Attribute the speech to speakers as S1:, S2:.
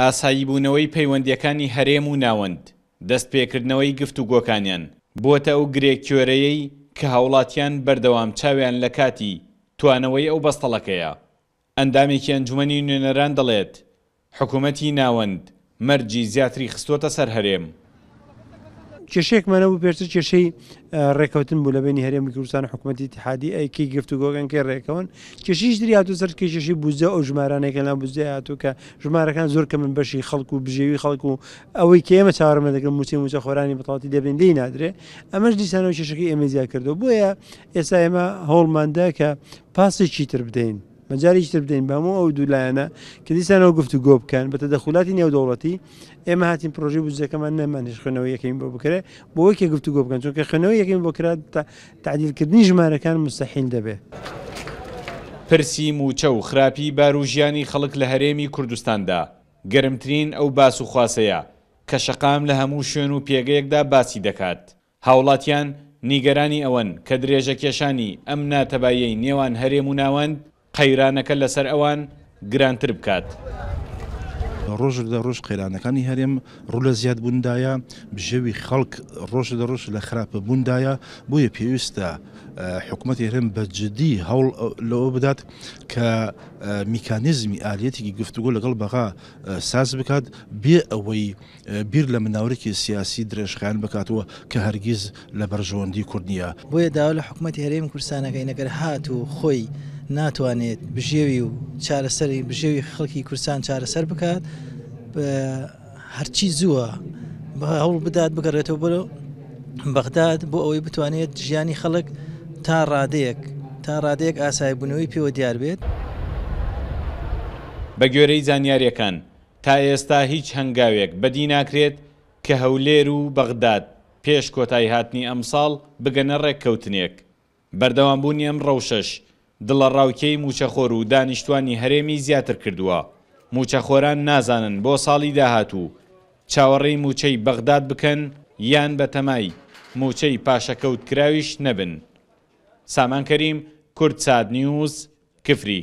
S1: ئاساییبوونەوەی پەیوەندیەکانی هەرێم و ناوەند دەستپێکردنەوەی گفتوگۆکانیان بووەتە ئەو گرێکیۆرەیەی کە هاوڵاتیان بەردەوام چاویان لە کاتی توانەوەی ئەو بەستەڵەکەیە. ئەندامێکی ئەنجومەنی نوێنەران دەڵێت حکوومەتی ناوەند مەرجی زیاتری خستووەتە سەر هەرێم.
S2: کێشەیەکمانە بوو پێشتر کێشەی ڕێکەوتن بوو لە بینی هەرێمی کوردستان و حکوومەتی اتحادی ئەیکی گفتوگۆکان کە ڕێکەون کێشەیش دری هاتوو سەر کێشەی بوجە ئەو ژمارانێکە لە بوجە هاتوو کە ژمارەکان زۆر کە من بەشی خەڵک و بژێوی خەڵک و ئەوەی کە ئێمە چاوەڕێمە دەکەن موچە خۆرانی بەتەواوەتی دەبێن لی نادرێ ئەمەش دیسانەوە کێشەکەی ئێمە زیاد کردەوە. بۆیە ئێستا ئێمە هەوڵماندا کە پاسێکی تر بدەین مەجاریش تر بدەین بەمو ئەو دوولایەنە کە دیسانەوە گفتوگۆ بکەن بە تەدەخولاتی نێودەوڵەتی. ئێمە هاتین پرۆژەی بودجەکەمان نەمانێش خوێنەوەی یەکەمین بۆ بکرێ بۆ وەکێ گفتوگۆ بکەن چونکە خوێنەوەی یەکەمین بۆ کرا تعدیلکردنی ژمارەکان مستەحیل دەبێت.
S1: پرسی موچە و خراپی باروژیانی خەڵک لە هەرێمی کوردستاندا گەرمترین ئەو باس و خواسەیە کە شەقام لە هەموو شوێن و پێگەیەکدا باسی دەکات. هاوڵاتیان نیگەرانی ئەوەن کە درێژە کێشانی ئەم ناتەبایەی نێوان هەرێم و ناوەند قەیرانەکە لەسەر ئەوان گرانتر بکات.
S3: ڕۆژ لە ڕۆژ قەیرانەکانی هەرێم ڕوو لە زیاد بووندایە بژێوی خەڵک ڕۆژ لە ڕۆژ لە خراپە بووندایە بۆیە پێویستە حکوومەتی هەرێم بەجددی هەوڵ لەوە بدات کە میکانیزمی ئالەتێکی گفتوگۆ لەگەڵ بەغا ساز بکات بێ ئەوەی بیر لە مناورێکی سیاسی درێژخایان بکاتەوە کە هەرگیز لە بەرژەوەندی کورد نییە.
S4: بۆیە داوا لە حکوومەتی هەرێمی کوردستانەکەی نەگەر هات و خۆی ناتوانێت بژێوی و چارەسەری بژێوی خەڵکی کوردستان چارەسەر بکات هەرچی زووە هەوڵ بدات بگەڕێتەوە بۆ بەغداد بۆ ئەوەی بتوانێت ژیانی خەڵک تا ڕادەیەک ئاساییبوونەوەی پێوە دیار بێت.
S1: بە گوێرەی زانیاریەکان تا ئێستا هیچ هەنگاوێک بەدی ناکرێت کە هەولێر و بەغداد پێش کۆتایی هاتنی ئەمساڵ بگەنە ڕێککەوتنێک. بەردەوامبوونی ئەم ڕەوشەش دڵە ڕاوکەی موچەخۆر و دانیشتوانی هەرێمی زیاتر کردووە. موچەخۆران نازانن بۆ ساڵی داهاتوو چاوەڕێی موچەی بەغداد بکەن یان بە تەمای موچەی پاشەکەوت کراویش نەبن. سامان کەریم، کوردسات نیوز، کفری.